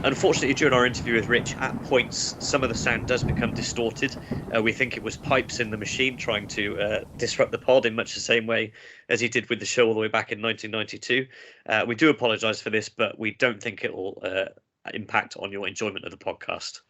Unfortunately, during our interview with Rich, at points, some of the sound does become distorted. We think it was pipes in the machine trying to disrupt the pod in much the same way as he did with the show all the way back in 1992. We do apologise for this, but we don't think it will impact on your enjoyment of the podcast.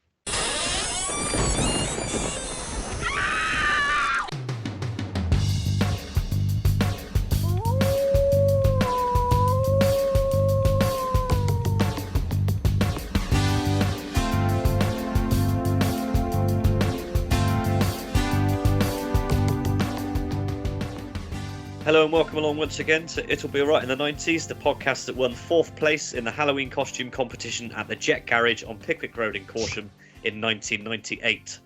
Hello and welcome along once again to It'll Be Alright in the 90s, the podcast that won 4th place in the Halloween costume competition at the Jet Garage on Pickwick Road in Corsham in 1998.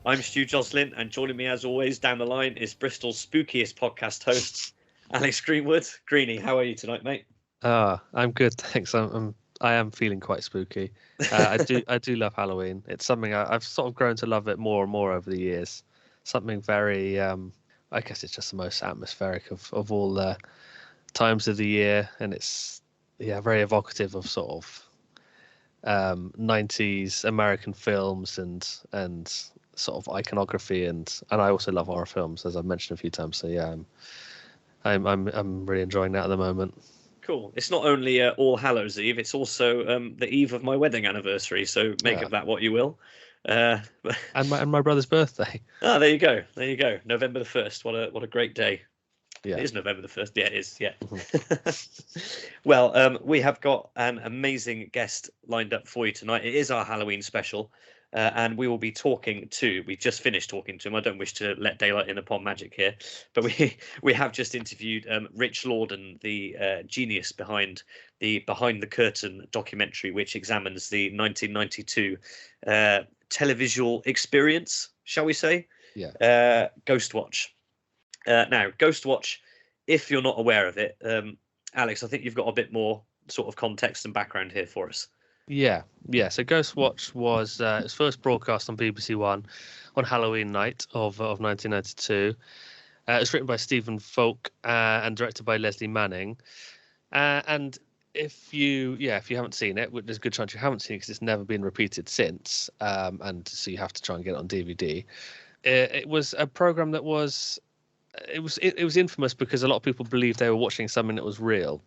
I'm Stu Joslin, and joining me as always down the line is Bristol's spookiest podcast host, Alex Greenwood. Greenie, how are you tonight, mate? I'm good, thanks. I am feeling quite spooky. I do love Halloween. It's something I've sort of grown to love it more and more over the years. Something very I guess it's just the most atmospheric of all the times of the year, and it's very evocative of sort of 90s American films and sort of iconography, and I also love horror films, as I've mentioned a few times. So yeah, I'm really enjoying that at the moment. Cool. It's not only All Hallows Eve; it's also the eve of my wedding anniversary. So make of that what you will. And my brother's birthday. Ah, there you go. There you go. November the 1st. What a great day. Yeah. It is November the 1st. Yeah, it is. Yeah. Mm-hmm. Well, we have got an amazing guest lined up for you tonight. It is our Halloween special, and we will be we just finished talking to him. I don't wish to let daylight in upon magic here, but we have just interviewed Rich Lawden, the genius behind the Curtain documentary, which examines the 1992 televisual experience, shall we say? Yeah. Ghostwatch. Now, Ghostwatch, if you're not aware of it, Alex, I think you've got a bit more sort of context and background here for us. Yeah. So Ghostwatch was its first broadcast on BBC One on Halloween night of 1992. It was written by Stephen Falk and directed by Leslie Manning. And if you haven't seen it, there's a good chance you haven't seen it because it's never been repeated since, and so you have to try and get it on DVD. It was a program that was infamous because a lot of people believed they were watching something that was real.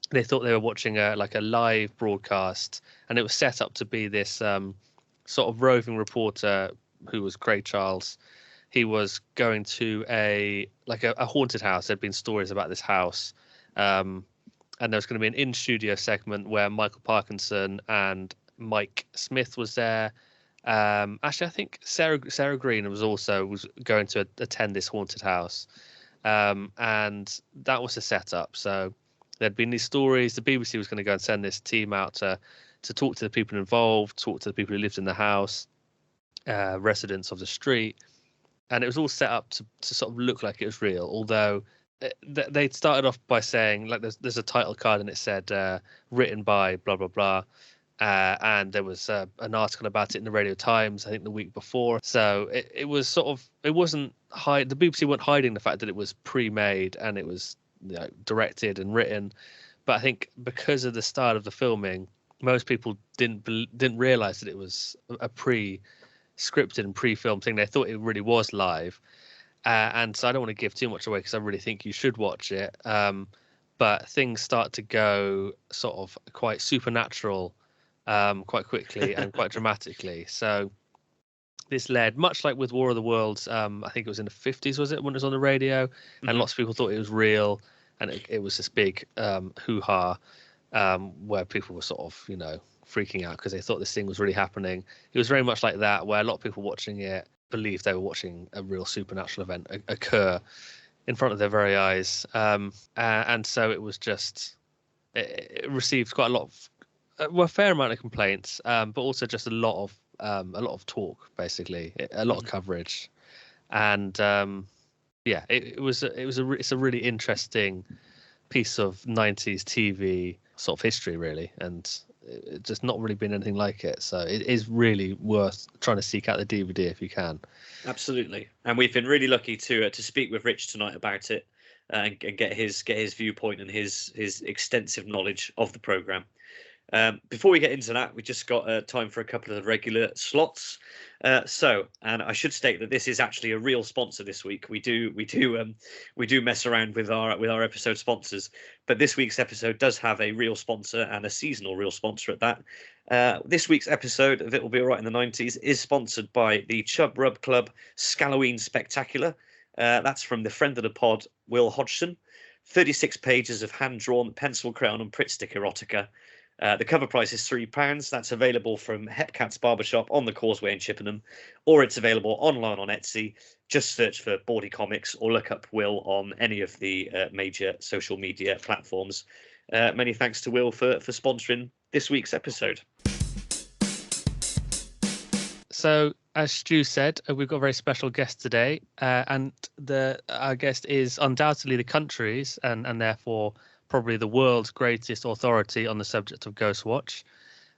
They thought they were watching a live broadcast, and it was set up to be this sort of roving reporter who was Craig Charles. He was going to a haunted house. There'd been stories about this house. And there was going to be an in-studio segment where Michael Parkinson and Mike Smith was there. Actually, I think Sarah Green was going to attend this haunted house, and that was the setup. So there'd been these stories. The BBC was going to go and send this team out to talk to the people involved, talk to the people who lived in the house, residents of the street, and it was all set up to sort of look like it was real, although they'd started off by saying, like, there's a title card and it said written by blah blah blah, and there was an article about it in the Radio Times, I think the week before. So it was sort of, it wasn't the BBC weren't hiding the fact that it was pre-made and it was directed and written, but I think because of the style of the filming, most people didn't realize that it was a pre-scripted and pre-filmed thing. They thought it really was live. And so I don't want to give too much away because I really think you should watch it. But things start to go sort of quite supernatural quite quickly and quite dramatically. So this led, much like with War of the Worlds, I think it was in the 50s, was it, when it was on the radio? Mm-hmm. And lots of people thought it was real. And it was this big hoo-ha where people were sort of, freaking out because they thought this thing was really happening. It was very much like that, where a lot of people watching it believed they were watching a real supernatural event occur in front of their very eyes, and so it was just it received quite a lot of a fair amount of complaints, but also just a lot of talk, basically a lot of coverage, and it's a really interesting piece of 90s TV sort of history, really, and it's just not really been anything like it. So it is really worth trying to seek out the DVD if you can. Absolutely. And we've been really lucky to speak with Rich tonight about it and get his viewpoint and his extensive knowledge of the program. Before we get into that, we just got time for a couple of regular slots. And I should state that this is actually a real sponsor this week. We do mess around with our episode sponsors, but this week's episode does have a real sponsor and a seasonal real sponsor at that. This week's episode of It Will Be Alright in the 90s is sponsored by the Chub Rub Club Scalloween Spectacular. That's from the friend of the pod, Will Hodgson. 36 pages of hand-drawn pencil, crayon and Pritt stick erotica. The cover price is £3. That's available from Hepcat's Barbershop on the Causeway in Chippenham, or it's available online on Etsy. Just search for Bawdy Comics or look up Will on any of the major social media platforms. Many thanks to Will for sponsoring this week's episode. So, as Stu said, we've got a very special guest today, and our guest is undoubtedly the country's and therefore probably the world's greatest authority on the subject of Ghostwatch.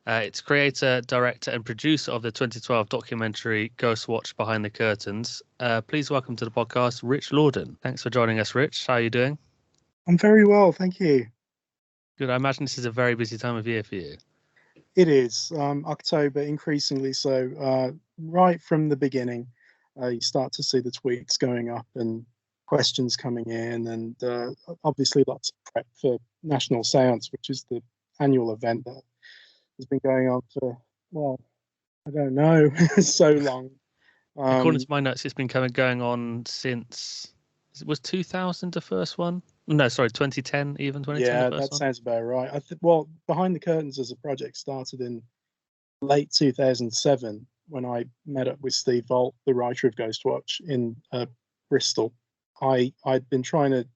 It's creator, director, and producer of the 2012 documentary Ghostwatch Behind the Curtains. Please welcome to the podcast, Rich Lawden. Thanks for joining us, Rich. How are you doing? I'm very well, thank you. Good. I imagine this is a very busy time of year for you. It is. October, increasingly so. Right from the beginning, you start to see the tweets going up and questions coming in, and obviously lots of prep for National Seance, which is the annual event that has been going on for, well, I don't know, so long. According to my notes, it's been going on since, was 2000 the first one? No, sorry, 2010 even, 2010 Yeah, the first that sounds about right. Well, Behind the Curtains as a project started in late 2007 when I met up with Steve Volt, the writer of Ghostwatch, in Bristol. I'd been trying to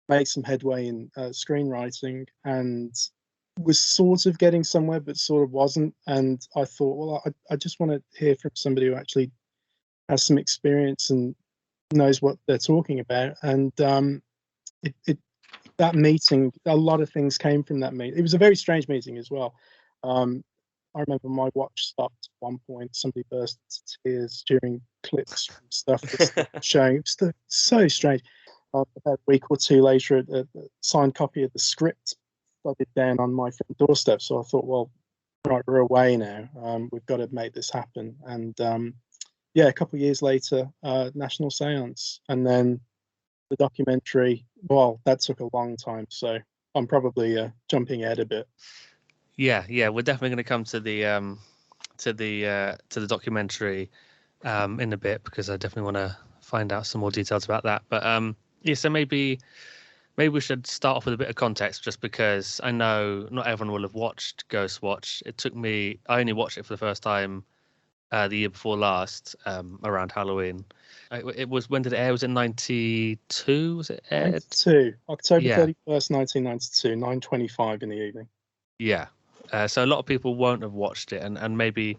make some headway in screenwriting and was sort of getting somewhere, but sort of wasn't. And I thought, well, I just want to hear from somebody who actually has some experience and knows what they're talking about. And that meeting, a lot of things came from that meeting. It was a very strange meeting as well. I remember my watch stopped at one point. Somebody burst into tears during clips from stuff that's showing. It was so strange. About a week or two later, a signed copy of the script flooded down on my front doorstep. So I thought, well, right, we're away now. We've got to make this happen. And a couple of years later, National Seance, and then the documentary. Well, that took a long time. So I'm probably jumping ahead a bit. Yeah, we're definitely going to come to the documentary in a bit, because I definitely want to find out some more details about that. But so maybe we should start off with a bit of context, just because I know not everyone will have watched Ghostwatch. I only watched it for the first time the year before last, around Halloween. It was, when did it air? Was it 92? Was it aired? 92, October 31st, 1992, 9:25 in the evening. Yeah. So a lot of people won't have watched it, and maybe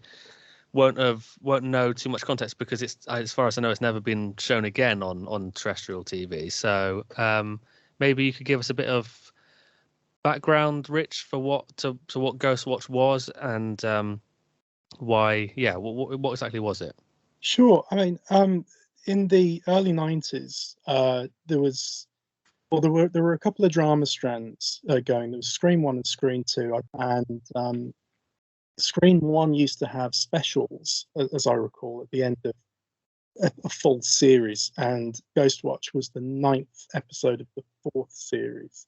won't know too much context, because it's, as far as I know, it's never been shown again on terrestrial TV. So maybe you could give us a bit of background, Rich, for what Ghostwatch was, and why. Yeah, what exactly was it? Sure. I mean, in the early 90s, there were a couple of drama strands going. There was Screen 1 and Screen 2, and Screen 1 used to have specials, as I recall, at the end of a full series, and Ghostwatch was the 9th episode of the 4th series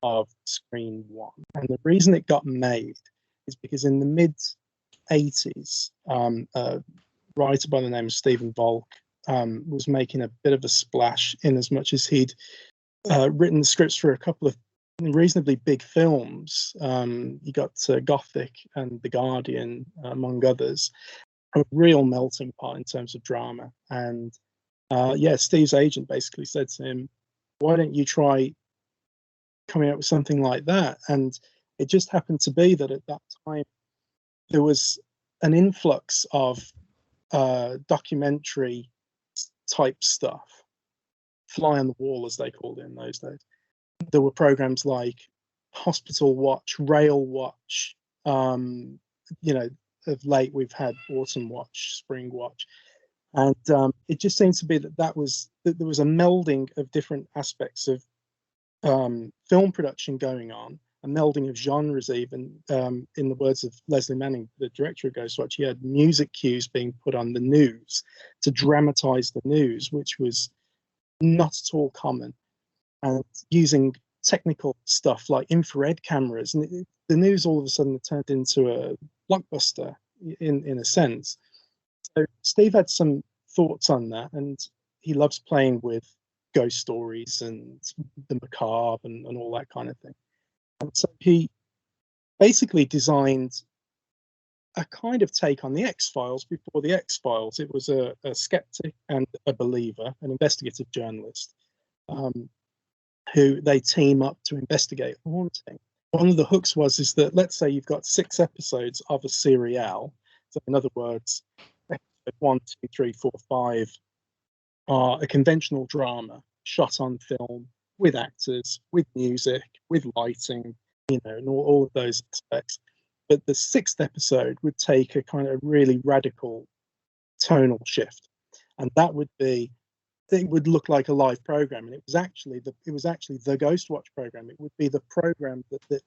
of Screen 1. And the reason it got made is because in the mid-80s, a writer by the name of Stephen Volk was making a bit of a splash, in as much as he'd written the scripts for a couple of reasonably big films. You got Gothic and The Guardian, among others. A real melting pot in terms of drama. And Steve's agent basically said to him, why don't you try coming up with something like that? And it just happened to be that at that time there was an influx of documentary type stuff, fly on the wall, as they called it in those days. There were programs like Hospital Watch, Rail Watch. Of late we've had Autumn Watch, Spring Watch, and it just seems to be that there was a melding of different aspects of film production going on, a melding of genres even. In the words of Leslie Manning, the director of Ghostwatch, he had music cues being put on the news to dramatize the news, which was not at all common, and using technical stuff like infrared cameras, and the news all of a sudden turned into a blockbuster in a sense. So Steve had some thoughts on that, and he loves playing with ghost stories and the macabre and all that kind of thing. And so he basically designed a kind of take on the X-Files before the X-Files. It was a skeptic and a believer, an investigative journalist, who they team up to investigate a haunting. One of the hooks is that, let's say you've got 6 episodes of a serial. So in other words, episode 1, 2, 3, 4, 5 are a conventional drama shot on film with actors, with music, with lighting, and all of those aspects. But the 6th episode would take a kind of really radical tonal shift, and that would be, it would look like a live program, and it was actually the Ghostwatch program. It would be the program that the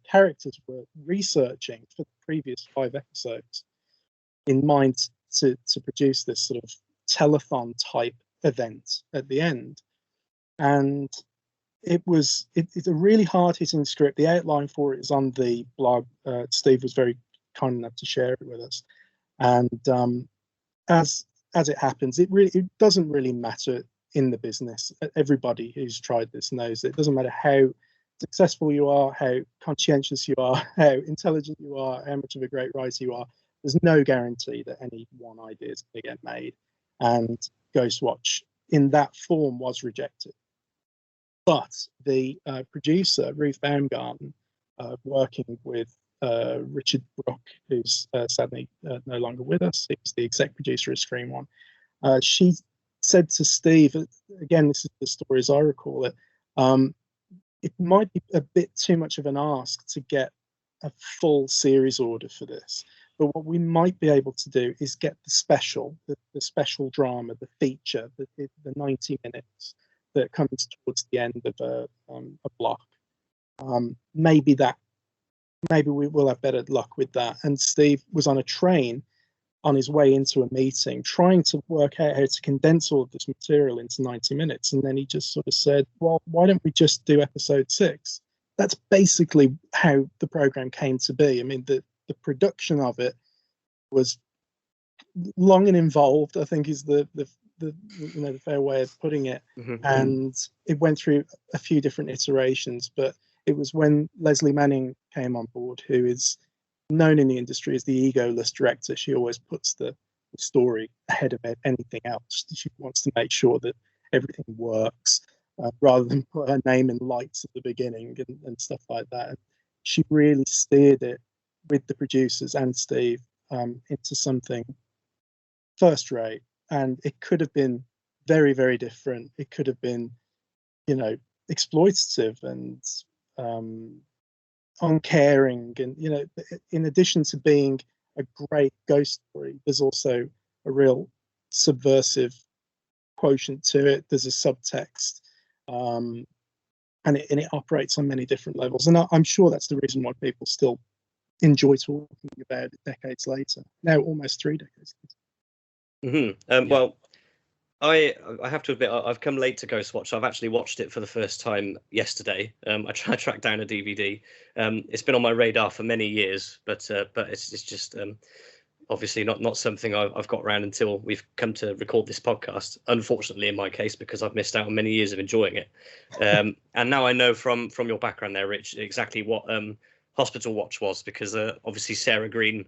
characters were researching for the previous 5 episodes in mind to produce this sort of telethon type event at the end. And it's a really hard-hitting script. The outline for it is on the blog. Steve was very kind enough to share it with us, and as it happens, it doesn't really matter in the business. Everybody who's tried this knows it doesn't matter how successful you are, how conscientious you are, how intelligent you are, how much of a great writer you are. There's no guarantee that any one idea is going to get made. And Ghostwatch in that form was rejected. But the producer, Ruth Baumgarten, working with Richard Brook, who's sadly no longer with us, he's the exec producer of Scream One, she said to Steve, again, this is the story as I recall it, it might be a bit too much of an ask to get a full series order for this. But what we might be able to do is get the special special drama, the feature, the 90 minutes that comes towards the end of a block. Maybe we will have better luck with that. And Steve was on a train on his way into a meeting, trying to work out how to condense all of this material into 90 minutes. And then he just sort of said, well, why don't we just do episode 6? That's basically how the program came to be. I mean, the production of it was long and involved, I think is the fair way of putting it. Mm-hmm. And it went through a few different iterations, but it was when Leslie Manning came on board, who is known in the industry as the egoless director. She always puts the story ahead of anything else. She wants to make sure that everything works, rather than put her name in lights at the beginning and stuff like that. And she really steered it with the producers and Steve into something first rate. And it could have been very, very different. It could have been, exploitative and uncaring. And, in addition to being a great ghost story, there's also a real subversive quotient to it. There's a subtext. And it operates on many different levels. And I'm sure that's the reason why people still enjoy talking about it decades later. Now, almost 3 decades later. Mm-hmm. Well, I have to admit, I've come late to Ghostwatch. I've actually watched it for the first time yesterday. I tracked down a DVD. It's been on my radar for many years, but it's just obviously not something I've got around until we've come to record this podcast. Unfortunately, in my case, because I've missed out on many years of enjoying it. And now I know from your background there, Rich, exactly what Hospital Watch was, because obviously Sarah Green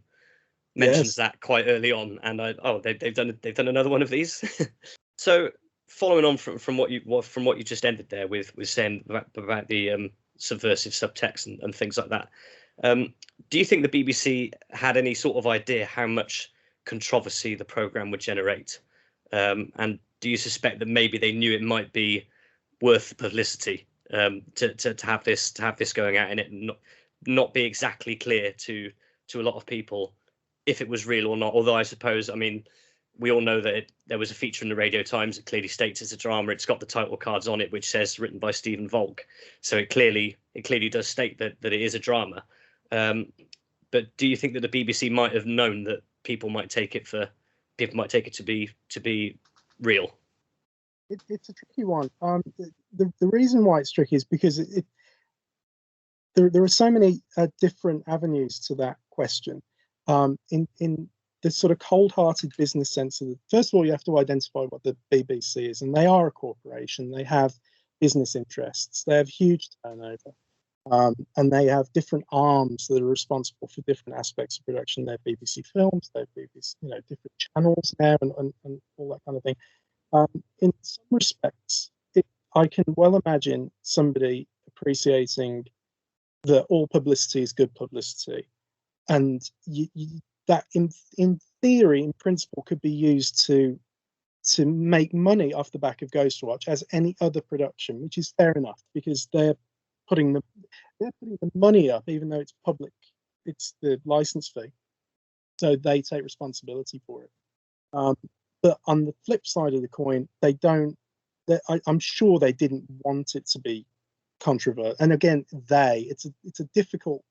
mentions that quite early on, and they've done another one of these. So following on from what you just ended there with saying about the subversive subtext and things like that, do you think the BBC had any sort of idea how much controversy the program would generate, and do you suspect that maybe they knew it might be worth the publicity to have this going out and it not be exactly clear to a lot of people if it was real or not? Although I suppose, I mean, we all know that there was a feature in the Radio Times that clearly states it's a drama. It's got the title cards on it, which says written by Stephen Volk. So it clearly does state that it is a drama. But do you think that the BBC might have known that people might take it to be real? It's a tricky one. The reason why it's tricky is because there are so many different avenues to that question. In the sort of cold-hearted business sense of it, first of all, you have to identify what the BBC is, and they are a corporation. They have business interests. They have huge turnover, and they have different arms that are responsible for different aspects of production. They have BBC Films, they have BBC, different channels now, and all that kind of thing. In some respects, I can well imagine somebody appreciating that all publicity is good publicity, and that in theory, in principle, could be used to make money off the back of Ghostwatch as any other production, which is fair enough because they're putting the money up, even though it's public, it's the license fee, so they take responsibility for it. But on the flip side of the coin, they don't. I'm sure they didn't want it to be controversial. And again, it's a difficult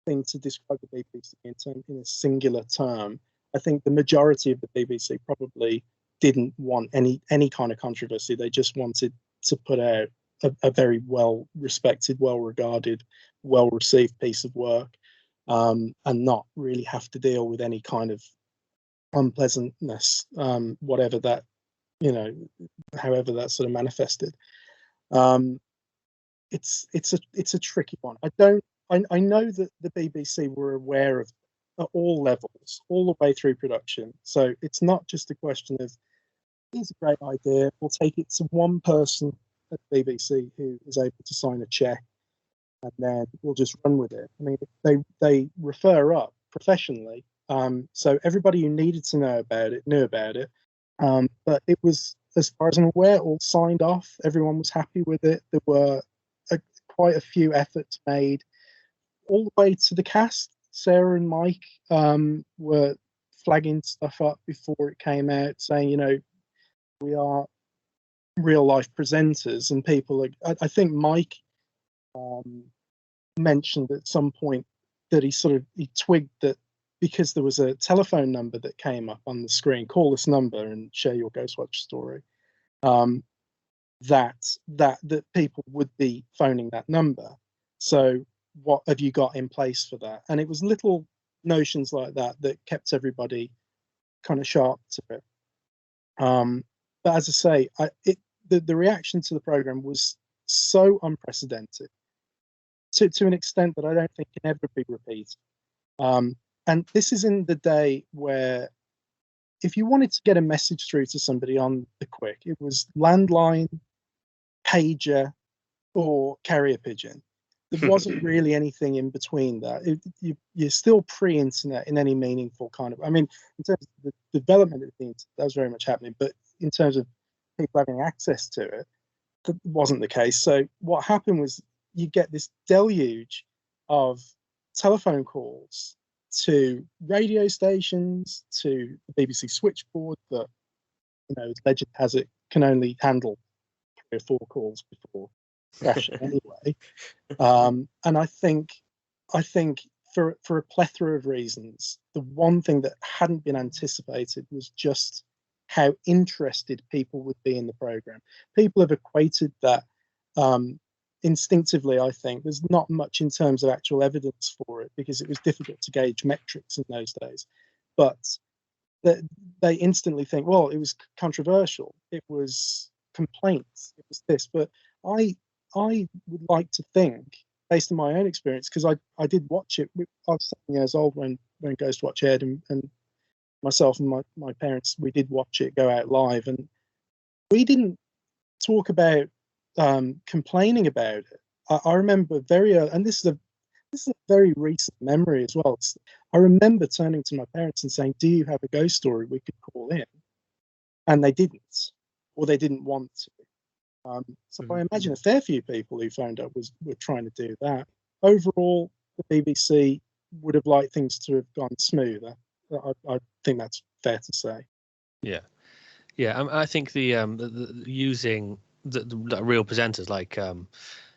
thing to describe the BBC in a singular term. I think the majority of the BBC probably didn't want any kind of controversy. They just wanted to put out a very well respected, well regarded, well received piece of work, and not really have to deal with any kind of unpleasantness, whatever that, however that sort of manifested. It's a tricky one. I know that the BBC were aware of at all levels, all the way through production. So it's not just a question of, here's a great idea, we'll take it to one person at the BBC who is able to sign a check, and then we'll just run with it. I mean, they refer up professionally, so everybody who needed to know about it knew about it. But it was, as far as I'm aware, all signed off. Everyone was happy with it. There were quite a few efforts made, all the way to the cast. Sarah and Mike were flagging stuff up before it came out, saying, we are real life presenters, and people are, I think Mike mentioned at some point that he twigged that because there was a telephone number that came up on the screen, call this number and share your Ghostwatch story, that people would be phoning that number. So what have you got in place for that? And it was little notions like that kept everybody kind of sharp to it. But as I say, the reaction to the program was so unprecedented to an extent that I don't think can ever be repeated. And this is in the day where if you wanted to get a message through to somebody on the quick, it was landline, pager, or carrier pigeon. There wasn't really anything in between that. You're still pre-internet in any meaningful kind of. I mean, in terms of the development of the internet, that was very much happening. But in terms of people having access to it, that wasn't the case. So what happened was you get this deluge of telephone calls to radio stations, to the BBC switchboard that, legend has it, can only handle 3 or 4 calls before crashing anyway. And I think for a plethora of reasons, the one thing that hadn't been anticipated was just how interested people would be in the program. People have equated that instinctively. I think there's not much in terms of actual evidence for it because it was difficult to gauge metrics in those days, but they instantly think, well, it was controversial, it was complaints, it was this. But I would like to think, based on my own experience, because I did watch it. I was 7 years old when Ghostwatch aired, and myself and my parents, we did watch it go out live, and we didn't talk about complaining about it. I remember very early, and this is a very recent memory as well. I remember turning to my parents and saying, "Do you have a ghost story we could call in?" And they didn't, or they didn't want to. So I imagine a fair few people who phoned up were trying to do that. Overall, the BBC would have liked things to have gone smoother. I think that's fair to say. Yeah, yeah. I think the using the real presenters like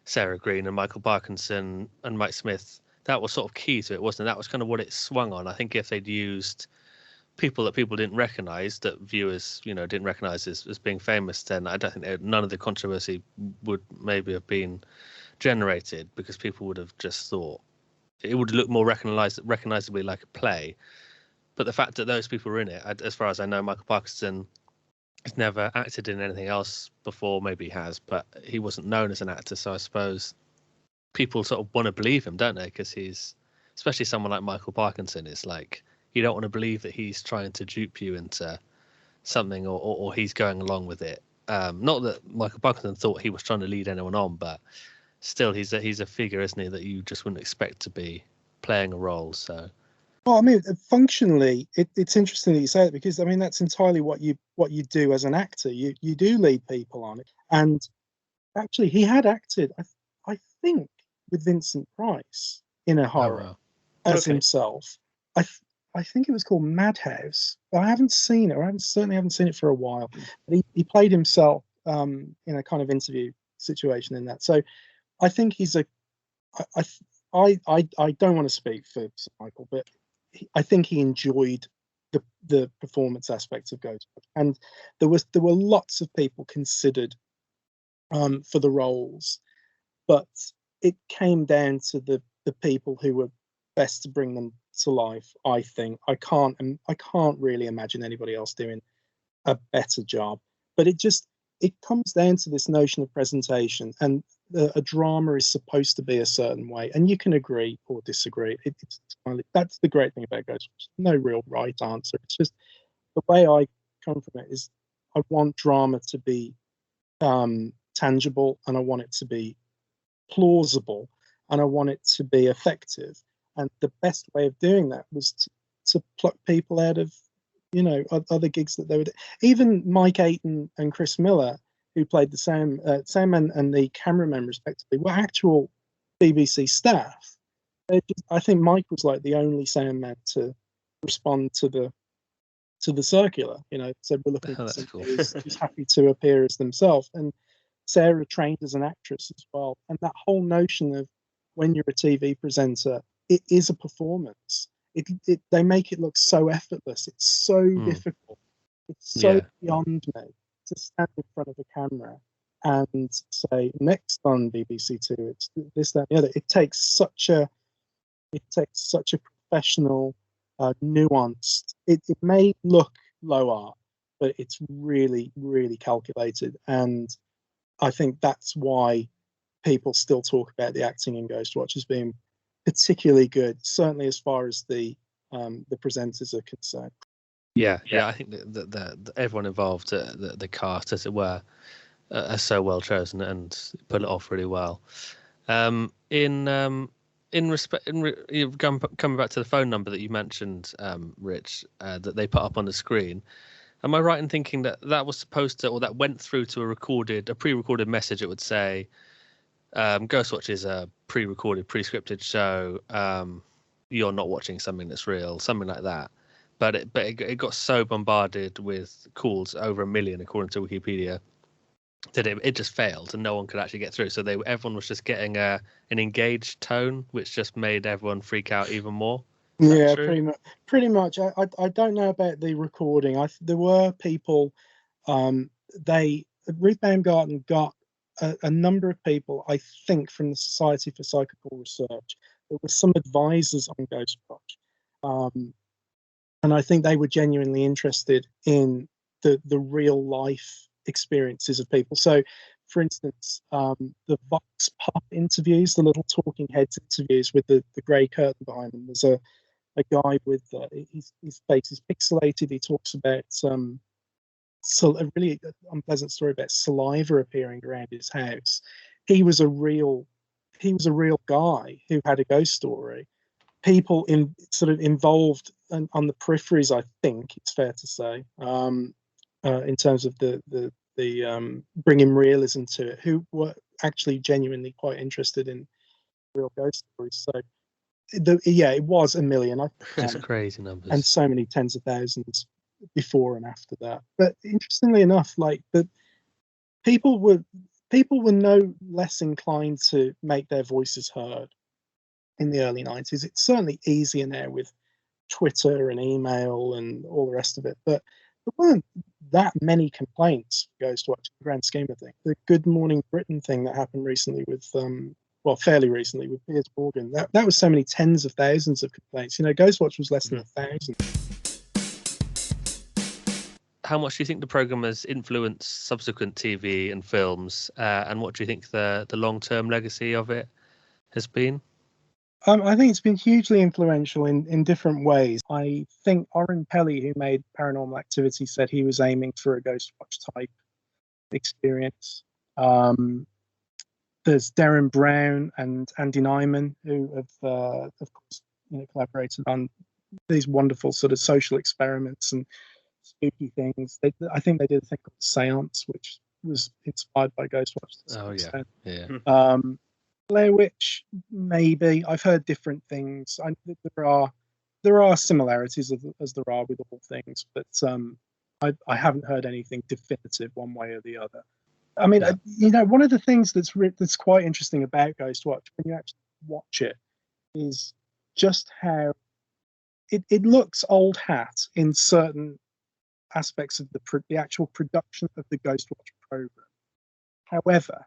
Sarah Green and Michael Parkinson and Mike Smith, that was sort of key to it, wasn't it? That was kind of what it swung on. I think if they'd used people that people didn't recognize, that viewers, didn't recognize as being famous, then I don't think none of the controversy would maybe have been generated, because people would have just thought it would look more recognizably like a play. But the fact that those people were in it, as far as I know, Michael Parkinson has never acted in anything else before. Maybe he has, but he wasn't known as an actor. So I suppose people sort of want to believe him, don't they? Because he's, especially someone like Michael Parkinson, it's like you don't want to believe that he's trying to dupe you into something, or he's going along with it. Not that Michael Parkinson thought he was trying to lead anyone on, but still, he's a figure, isn't he, that you just wouldn't expect to be playing a role. So. Well, I mean, functionally, it's interesting that you say it, because I mean that's entirely what you do as an actor. You do lead people on it, and actually, he had acted, I think, with Vincent Price in a horror as himself. I think it was called Madhouse, but I haven't seen it. Or I certainly haven't seen it for a while. But he played himself in a kind of interview situation in that. So I think he's a. I don't want to speak for Sir Michael, but I think he enjoyed the performance aspects of Ghostwatch, and there were lots of people considered for the roles, but it came down to the people who were best to bring them to life. I think I can't really imagine anybody else doing a better job. But it comes down to this notion of presentation, and a drama is supposed to be a certain way, and you can agree or disagree. That's the great thing about Ghostwatch. No real right answer. It's just the way I come from it is I want drama to be tangible, and I want it to be plausible, and I want it to be effective. And the best way of doing that was to pluck people out of other gigs that they would. Even Mike Aiton and Chris Miller, who played the Sam and the cameraman respectively, were actual BBC staff. I think Mike was like the only sound man to respond to the circular. Said we're looking for somebody who's happy to appear as themselves. And Sarah trained as an actress as well. And that whole notion of when you're a TV presenter, it is a performance. They make it look so effortless. It's so difficult. It's so beyond me to stand in front of a camera and say, next on BBC Two, it's this, that, and the other. It takes such a professional, nuanced. It may look low art, but it's really, really calculated. And I think that's why people still talk about the acting in Ghostwatch as being particularly good, certainly as far as the presenters are concerned. Yeah. I think that everyone involved, the cast, as it were, are so well chosen and pull it off really well. Coming back to the phone number that you mentioned, Rich, that they put up on the screen. Am I right in thinking that was supposed to, or that went through to a pre-recorded message? It would say, Ghostwatch is a pre-recorded, pre-scripted show. You're not watching something that's real, something like that. But it got so bombarded with calls, over 1 million according to Wikipedia, that it just failed and no one could actually get through. So everyone was just getting an engaged tone, which just made everyone freak out even more. Yeah, pretty much. I don't know about the recording. There were people. Ruth Baumgarten got a number of people, I think, from the Society for Psychical Research. There were some advisors on Ghostwatch, and I think they were genuinely interested in the real life experiences of people. So, for instance, the Vox Pop interviews, the little talking heads interviews with the grey curtain behind them. There's a guy with his face is pixelated. He talks about a really unpleasant story about saliva appearing around his house. He was a real guy who had a ghost story. People involved on the peripheries, I think it's fair to say, in terms of the bringing realism to it, who were actually genuinely quite interested in real ghost stories. So it was 1 million. That's crazy numbers, and so many tens of thousands before and after that. But interestingly enough, like the people were no less inclined to make their voices heard in the early 90s. It's certainly easier now with Twitter and email and all the rest of it, but there weren't that many complaints for Ghostwatch in the grand scheme of things. The Good Morning Britain thing that happened recently with fairly recently with Piers Morgan, that was so many tens of thousands of complaints. Ghostwatch was less than 1,000. How much do you think the program has influenced subsequent TV and films, and what do you think the long-term legacy of it has been? I think it's been hugely influential in different ways. I think Oren Peli, who made Paranormal Activity, said he was aiming for a Ghostwatch type experience. There's Darren Brown and Andy Nyman, who have, of course, collaborated on these wonderful sort of social experiments and spooky things. I think they did a thing called Seance, which was inspired by Ghostwatch. Oh yeah, yeah. Blair Witch, maybe. I've heard different things. There are similarities as there are with all things, but I haven't heard anything definitive one way or the other. I mean, one of the things that's quite interesting about Ghostwatch when you actually watch it is just how it looks old hat in certain aspects of the actual production of the Ghostwatch program. However,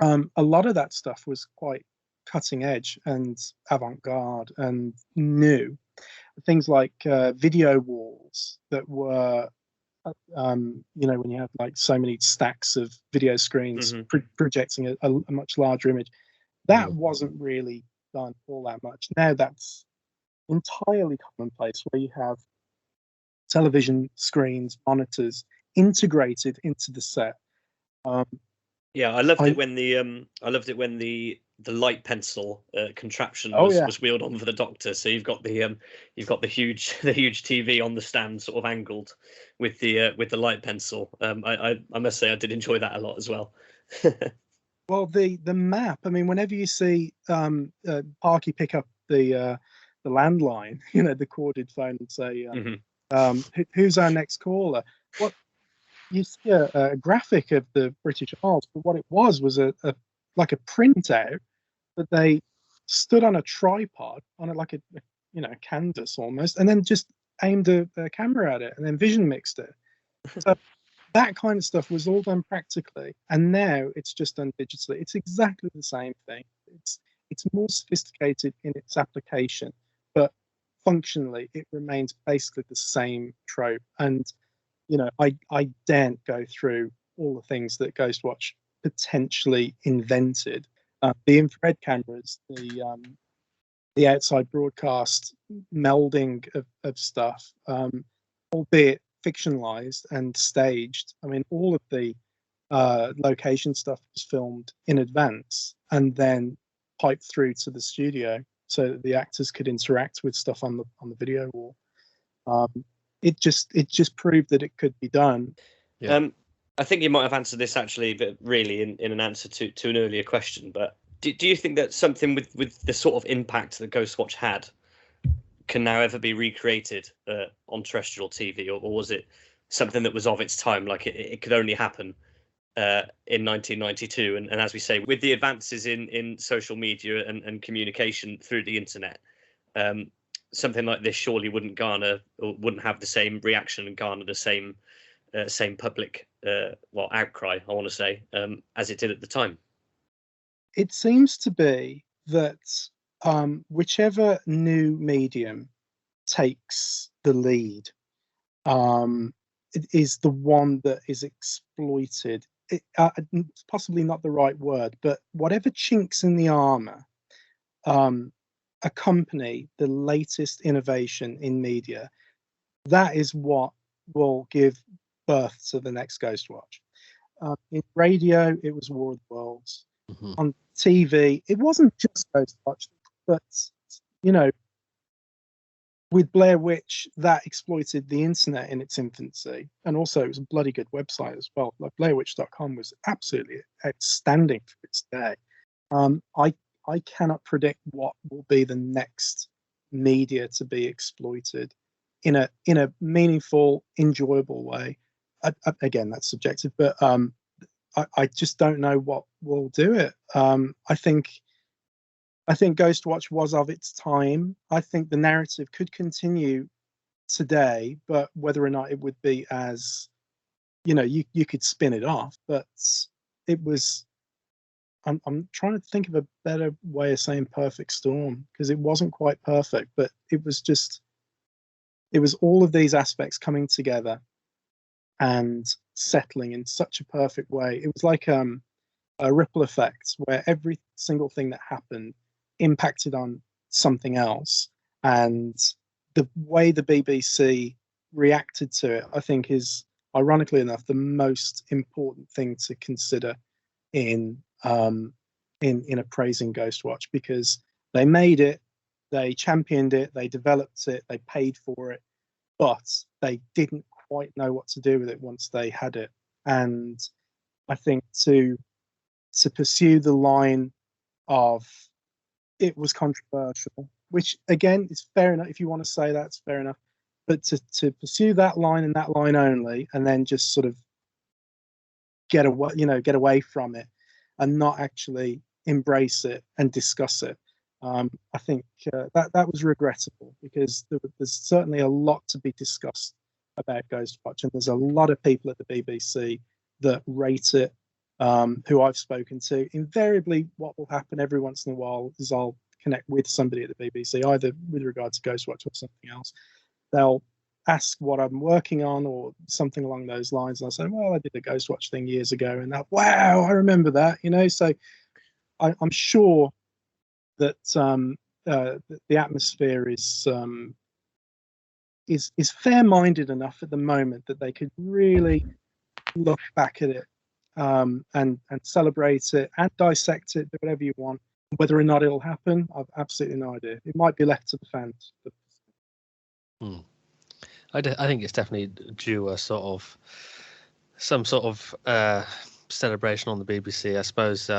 a lot of that stuff was quite cutting edge and avant-garde and new. Things like video walls that were, when you have like so many stacks of video screens projecting a much larger image, that wasn't really done all that much. Now that's entirely commonplace, where you have television screens, monitors integrated into the set. I loved it when the light pencil contraption was wheeled on for the Doctor. So you've got the huge TV on the stand, sort of angled with the light pencil. I must say I did enjoy that a lot as well. Well, the map. I mean, whenever you see Parky pick up the landline, the corded phone, and say, "Who's our next caller?" What you see a graphic of the British Isles, but what it was like a printout that they stood on a tripod on like a canvas almost, and then just aimed a camera at it and then vision mixed it. So that kind of stuff was all done practically, and now it's just done digitally. It's exactly the same thing. It's more sophisticated in its application, but functionally it remains basically the same trope. And I daren't go through all the things that Ghostwatch potentially invented. The infrared cameras, the outside broadcast melding of stuff, albeit fictionalized and staged. I mean, all of the location stuff was filmed in advance and then piped through to the studio so that the actors could interact with stuff on the video wall. It just proved that it could be done. Yeah. I think you might have answered this actually, but really in an answer to an earlier question. But do you think that something with the sort of impact that Ghostwatch had can now ever be recreated on terrestrial TV, or was it something that was of its time, like it could only happen in 1992? And as we say, with the advances in social media and communication through the internet, something like this surely wouldn't have the same reaction and garner the same public outcry, I want to say, as it did at the time. It seems to be that whichever new medium takes the lead, it is the one that is exploited. Possibly not the right word, but whatever chinks in the armor accompany the latest innovation in media, that is what will give birth to the next Ghostwatch. In radio, it was War of the Worlds. Mm-hmm. On TV, it wasn't just Ghostwatch, but with Blair Witch, that exploited the internet in its infancy, and also it was a bloody good website as well. Like BlairWitch.com was absolutely outstanding for its day. I cannot predict what will be the next media to be exploited. in a meaningful, enjoyable way. Again, that's subjective, but I just don't know what will do it. I think Ghostwatch was of its time. I think the narrative could continue today, but whether or not it would be as, you could spin it off, but it was. I'm trying to think of a better way of saying perfect storm, because it wasn't quite perfect, but it was all of these aspects coming together and settling in such a perfect way. It was like a ripple effect where every single thing that happened impacted on something else, and the way the BBC reacted to it, I think, is ironically enough the most important thing to consider in appraising Ghostwatch, because they made it, they championed it, they developed it, they paid for it, but they didn't quite know what to do with it once they had it. And I think to pursue the line of it was controversial, which again is fair enough. If you want to say that's fair enough, but to pursue that line and that line only, and then just sort of get away from it and not actually embrace it and discuss it, I think that was regrettable, because there's certainly a lot to be discussed about Ghostwatch, and there's a lot of people at the BBC that rate it, who I've spoken to. Invariably, what will happen every once in a while is I'll connect with somebody at the BBC, either with regard to Ghostwatch or something else. They'll ask what I'm working on or something along those lines, and I say, well, I did a Ghostwatch thing years ago, and that, wow, I remember that, so I'm sure that the atmosphere is fair-minded enough at the moment that they could really look back at it, and celebrate it and dissect it, do whatever you want. Whether or not it'll happen, I've absolutely no idea. It might be left to the fans. I think it's definitely due some sort of celebration on the BBC. I suppose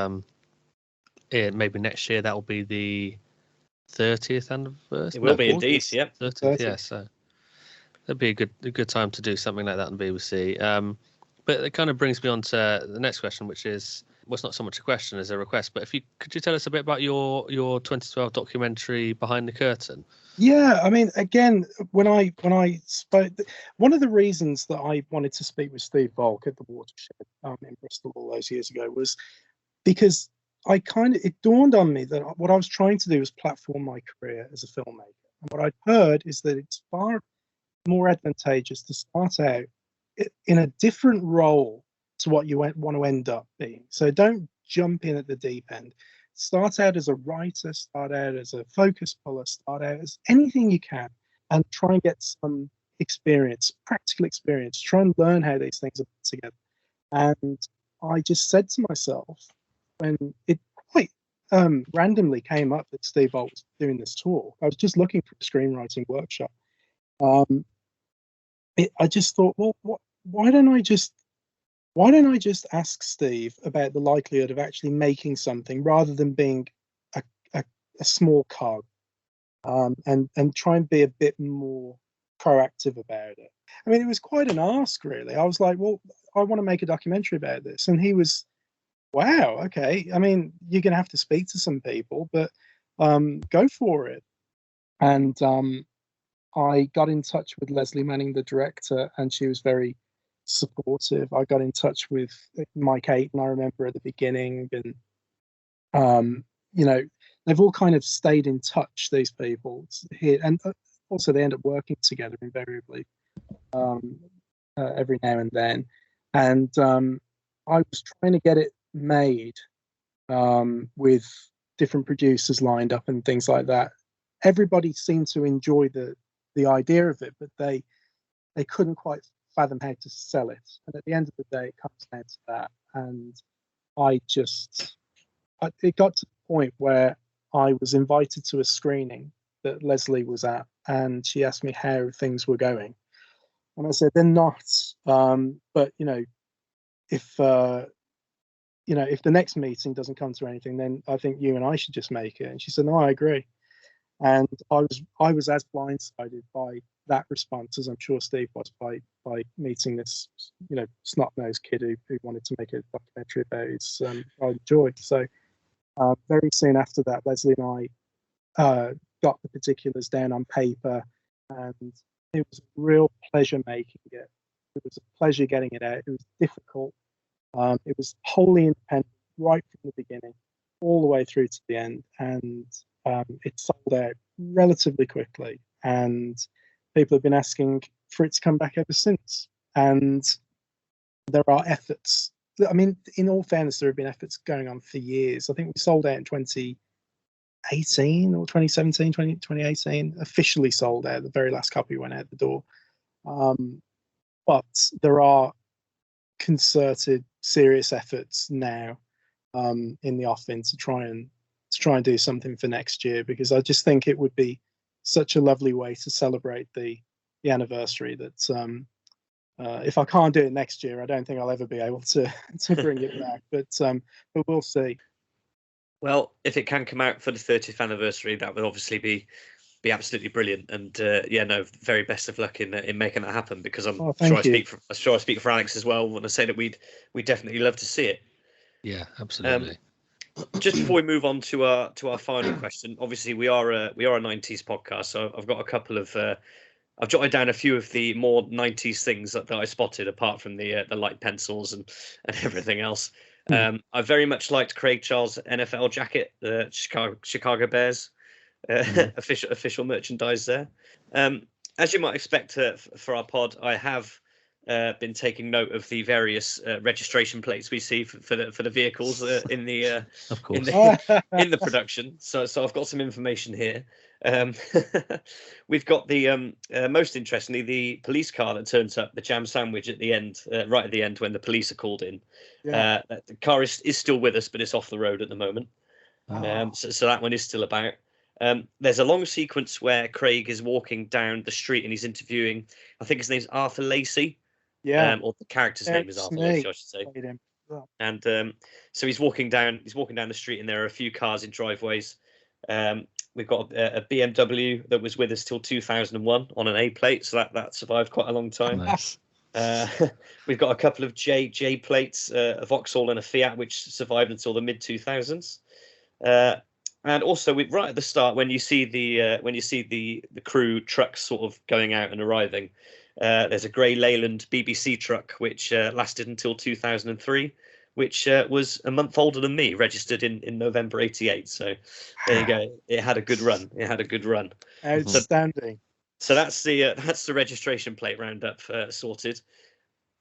maybe next year that will be the 30th anniversary. It will be indeed, yeah. 30th, yeah. So that'd be a good time to do something like that on the BBC. But it kind of brings me on to the next question, which is, well, it's not so much a question as a request, but could you tell us a bit about your 2012 documentary Behind the Curtain? Yeah, I mean, again, when I spoke, one of the reasons that I wanted to speak with Steve Volk at the Watershed in Bristol all those years ago was because it dawned on me that what I was trying to do was platform my career as a filmmaker. And what I'd heard is that it's far more advantageous to start out in a different role to what you want to end up being. So don't jump in at the deep end. Start out as a writer, start out as a focus puller, start out as anything you can, and try and get some experience, practical experience. Try and learn how these things are put together. And I just said to myself, when it quite randomly came up that Steve Bolt was doing this talk, I was just looking for a screenwriting workshop. I just thought, well, why don't I just ask Steve about the likelihood of actually making something rather than being a small cog, and try and be a bit more proactive about it. I mean, it was quite an ask, really. I was like, well, I want to make a documentary about this. And he was, wow, okay. I mean, you're going to have to speak to some people, but go for it. And I got in touch with Leslie Manning, the director, and she was very supportive. I got in touch with Mike IBAITN, I remember, at the beginning, and they've all kind of stayed in touch, these people here, and also they end up working together invariably every now and then. And I was trying to get it made with different producers lined up and things like that. Everybody seemed to enjoy the idea of it, but they couldn't quite fathom how to sell it. And at the end of the day, it comes down to that. And it got to the point where I was invited to a screening that Leslie was at, and she asked me how things were going. And I said, they're not. But, if the next meeting doesn't come to anything, then I think you and I should just make it. And she said, no, I agree. And I was as blindsided by that response as I'm sure Steve was by meeting this, snot-nosed kid who wanted to make a documentary about his pride and joy. So very soon after that, Leslie and I got the particulars down on paper, and it was a real pleasure making it. It was a pleasure getting it out. It was difficult. It was wholly independent right from the beginning, all the way through to the end, and it sold out relatively quickly. And people have been asking for it to come back ever since. And there are efforts. I mean, in all fairness, there have been efforts going on for years. I think we sold out in 2018 or 2017, 2018, officially sold out. The very last copy went out the door. But there are concerted, serious efforts now in the offing to try and do something for next year, because I just think it would be such a lovely way to celebrate the anniversary that if I can't do it next year, I don't think I'll ever be able to bring it back. But we'll see. Well, if it can come out for the 30th anniversary, that would obviously be absolutely brilliant. And very best of luck in making that happen, because I'm sure I speak for Alex as well when I say that we'd definitely love to see it. Yeah, absolutely. Just before we move on to our final question, obviously we are a 90s podcast, so I've got a couple of I've jotted down a few of the more 90s things that I spotted, apart from the light pencils and everything else. I very much liked Craig Charles' NFL jacket, the Chicago Bears official merchandise there. As you might expect for our pod, I have been taking note of the various registration plates we see for the vehicles in the of course in the production. So I've got some information here. We've got the most interestingly, the police car that turns up, the jam sandwich at the end, right at the end when the police are called in. Yeah. The car is still with us, but it's off the road at the moment. So that one is still about. There's a long sequence where Craig is walking down the street and he's interviewing, I think his name's Arthur Lacey. Yeah. Or the character's name is Arthur Lacey, I should say. Yeah. And so he's walking down the street, and there are a few cars in driveways. We've got a BMW that was with us till 2001 on an A plate, so that survived quite a long time. Nice. We've got a couple of J plates, a Vauxhall and a Fiat, which survived until the mid 2000s. And also, right at the start, when you see the crew trucks sort of going out and arriving, there's a grey Leyland BBC truck which lasted until 2003, which was a month older than me, registered in November '88. So there you go. It had a good run. Outstanding. So that's the registration plate roundup sorted.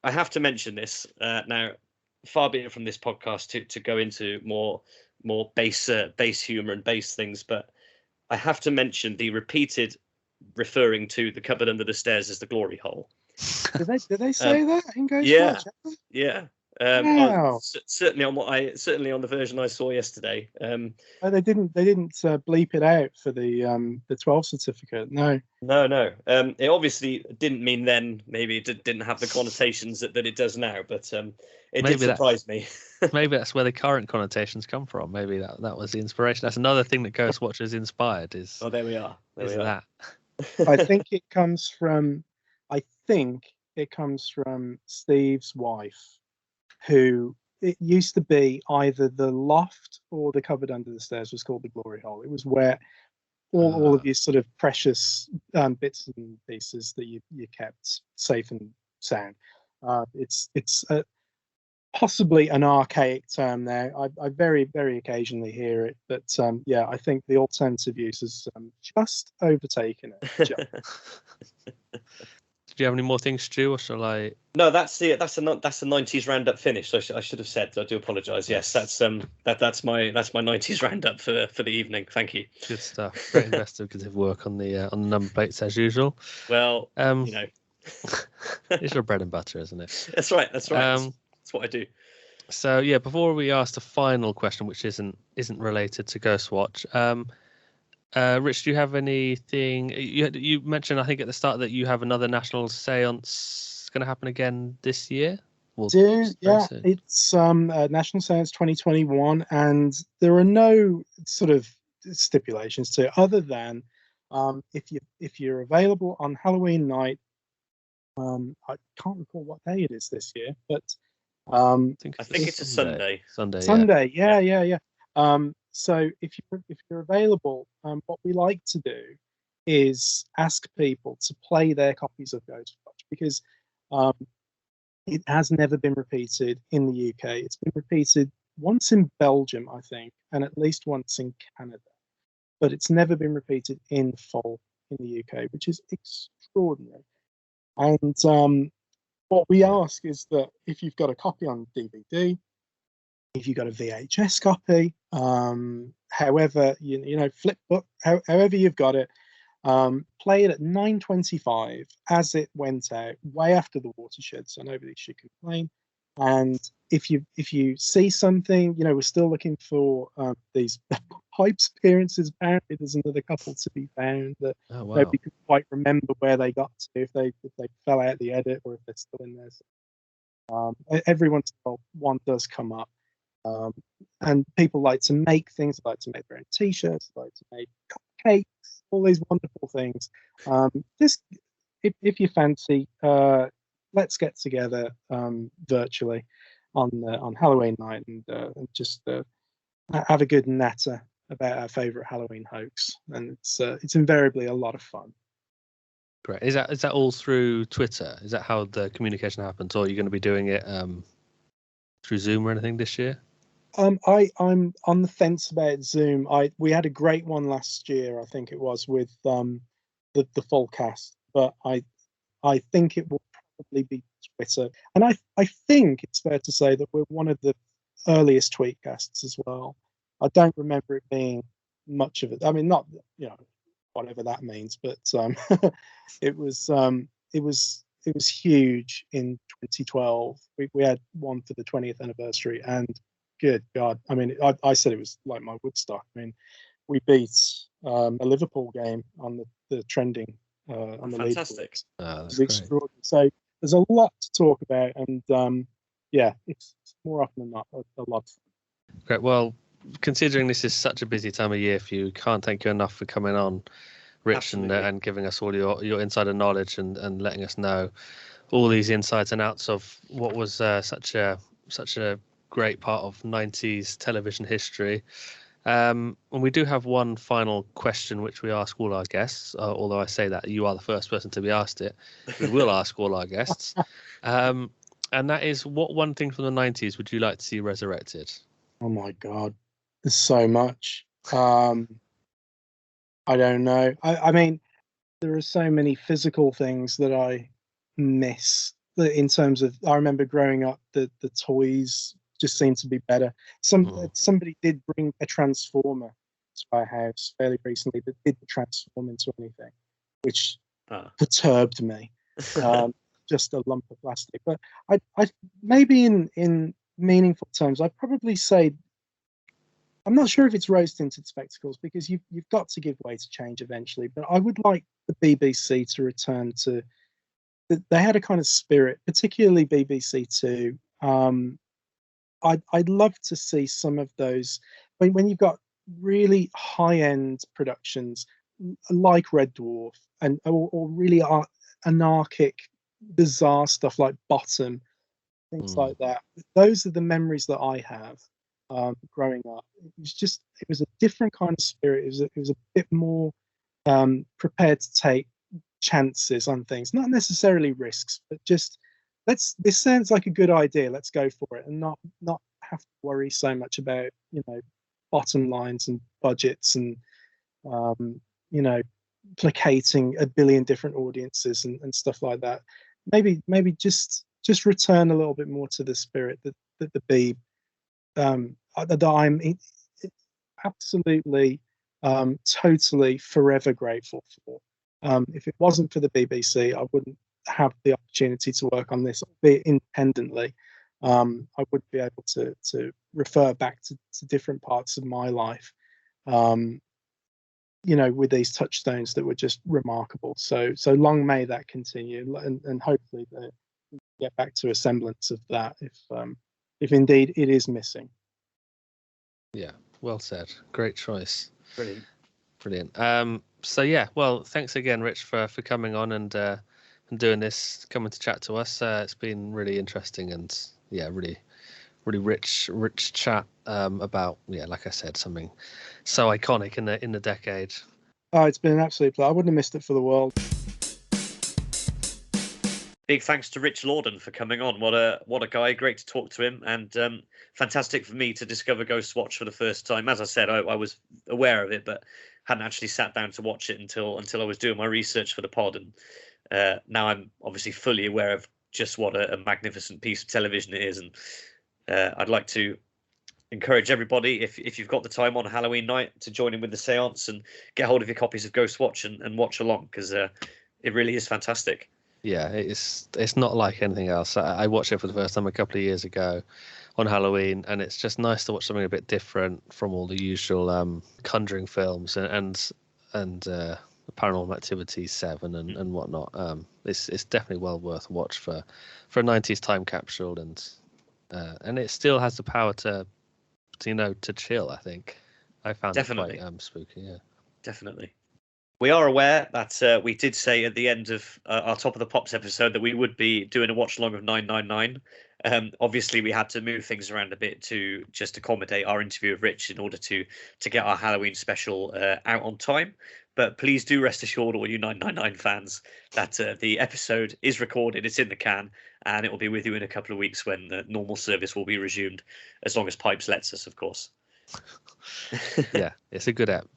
I have to mention this now. Far be it from this podcast to go into more base humor and base things, but I have to mention the repeated referring to the cupboard under the stairs as the glory hole. Did they say that in Ghostwatch? Yeah. Wow. Certainly on the version I saw yesterday. They didn't bleep it out for the 12 certificate. No. It obviously didn't mean then. Maybe it didn't have the connotations that it does now, but it did surprise me. Maybe that's where the current connotations come from. Maybe that was the inspiration. That's another thing that Ghostwatch is inspired. Oh, there we are. That. I think it comes from Steve's wife, who it used to be either the loft or the cupboard under the stairs was called the glory hole. It was where all of your sort of precious bits and pieces that you kept safe and sound. It's possibly an archaic term there. I very, very occasionally hear it, but I think the alternative use has just overtaken it. Do you have any more things, Stu, or shall I? No, that's the 90s roundup finish. So I should have said. I do apologise. Yes, that's my 90s roundup for the evening. Thank you. Good stuff. Great investigative work on the number plates as usual. Well, it's your bread and butter, isn't it? That's right. That's what I do. So yeah, before we ask the final question, which isn't related to Ghostwatch, Rich, do you have anything? You mentioned, I think, at the start that you have another national seance going to happen again this year. It's National Seance 2021, and there are no sort of stipulations to it, other than if you're available on Halloween night. I can't recall what day it is this year, but I think it's a Sunday. Sunday, yeah. So if you're available, what we like to do is ask people to play their copies of Ghostwatch, because it has never been repeated in the UK. It's been repeated once in Belgium, I think, and at least once in Canada, but it's never been repeated in full in the UK, which is extraordinary. And what we ask is that if you've got a copy on DVD, if you've got a VHS copy, however, flipbook, however you've got it, play it at 9:25 as it went out, way after the watershed, so nobody should complain. And if you see something, we're still looking for these pipes appearances. Apparently, there's another couple to be found that nobody could quite remember where they got to, if they fell out the edit or if they're still in there. So, every once in a while, one does come up. And people like to make things, like to make their own T-shirts, like to make cupcakes, all these wonderful things. Just if you fancy, let's get together virtually on Halloween night and just have a good natter about our favourite Halloween hoax, and it's invariably a lot of fun. Great. Is that all through Twitter? Is that how the communication happens, or are you going to be doing it through Zoom or anything this year? I'm on the fence about Zoom. We had a great one last year, I think it was, with the full cast, but I think it will probably be Twitter. And I think it's fair to say that we're one of the earliest tweetcasts as well. I don't remember it being much of it. I mean, not whatever that means, but it was huge in 2012. We had one for the 20th anniversary, and good God, I mean, I said it was like my Woodstock. I mean, we beat a Liverpool game on the trending on the fantastic. It's extraordinary. So there's a lot to talk about, and it's more often than not a lot of fun. Great. Well, considering this is such a busy time of year for you, can't thank you enough for coming on, Rich, and giving us all your insider knowledge and letting us know all these insights and outs of what was such a great part of 90s television history. And we do have one final question which we ask all our guests, although I say that you are the first person to be asked it. We will ask all our guests. And that is, what one thing from the 90s would you like to see resurrected? Oh my God, there's so much. I don't know. I mean, there are so many physical things that I miss in terms of, I remember growing up, the toys just seemed to be better. Somebody did bring a transformer to our house fairly recently that didn't transform into anything, which perturbed me. Just a lump of plastic. But I maybe in meaningful terms, I'd probably say, I'm not sure if it's rose-tinted spectacles, because you've got to give way to change eventually. But I would like the BBC to return to. They had a kind of spirit, particularly BBC Two. I'd love to see some of those when you've got really high-end productions like Red Dwarf or really anarchic, bizarre stuff like Bottom, things like that. Those are the memories that I have growing up. It was a different kind of spirit. It was a bit more prepared to take chances on things, not necessarily risks, but just this sounds like a good idea, let's go for it, and not have to worry so much about bottom lines and budgets and placating a billion different audiences and stuff like that. Maybe just return a little bit more to the spirit that the Beeb that I'm absolutely totally forever grateful for. If it wasn't for the BBC, I wouldn't have the opportunity to work on this, albeit independently. I wouldn't be able to refer back to different parts of my life, with these touchstones that were just remarkable. So long may that continue, and hopefully we get back to a semblance of that if indeed it is missing. Yeah, well said. Great choice. Brilliant. So yeah, well, thanks again, Rich, for coming on and doing this, coming to chat to us. It's been really interesting and really rich chat about like I said, something so iconic in the decade. Oh, it's been an absolute pleasure. I wouldn't have missed it for the world. Big thanks to Rich Lawden for coming on. What a guy! Great to talk to him, and fantastic for me to discover Ghostwatch for the first time. As I said, I was aware of it, but hadn't actually sat down to watch it until I was doing my research for the pod, and now I'm obviously fully aware of just what a magnificent piece of television it is. And I'd like to encourage everybody, if you've got the time on Halloween night, to join in with the Seance and get hold of your copies of Ghostwatch and watch along, because it really is fantastic. Yeah, it's not like anything else. I watched it for the first time a couple of years ago on Halloween, and it's just nice to watch something a bit different from all the usual Conjuring films and Paranormal Activity 7 and whatnot. It's definitely well worth a watch for a 90s time capsule, and it still has the power to chill. I think I found Definitely. it quite spooky. Yeah, definitely. We are aware that we did say at the end of our Top of the Pops episode that we would be doing a watch along of 999. Obviously, we had to move things around a bit to just accommodate our interview of Rich in order to get our Halloween special out on time. But please do rest assured, all you 999 fans, that the episode is recorded, it's in the can, and it will be with you in a couple of weeks when the normal service will be resumed, as long as Pipes lets us, of course. Yeah, it's a good app,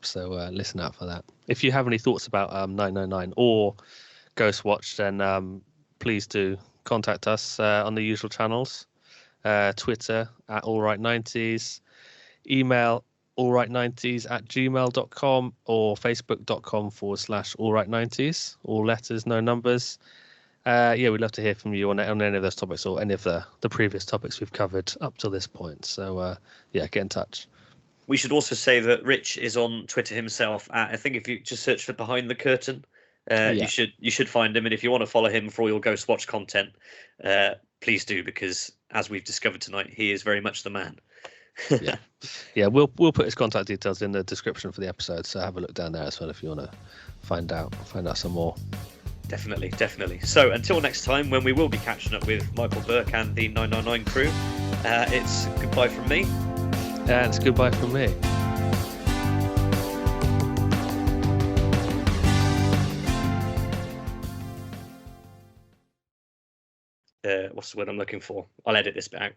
so listen out for that. If you have any thoughts about 999 or Ghostwatch, then please do contact us on the usual channels, Twitter at allright90s, email allright90s@gmail.com, or facebook.com/allright90s, all letters, no numbers. We'd love to hear from you on any of those topics or any of the previous topics we've covered up to this point. So get in touch. We should also say that Rich is on Twitter himself. I think if you just search for Behind the Curtain, you should find him. And if you want to follow him for all your Ghostwatch content, please do, because as we've discovered tonight, he is very much the man. We'll put his contact details in the description for the episode, so have a look down there as well if you want to find out some more. Definitely. So until next time, when we will be catching up with Michael Burke and the 999 crew, it's goodbye from me. And it's goodbye from me. What's the word I'm looking for? I'll edit this bit out.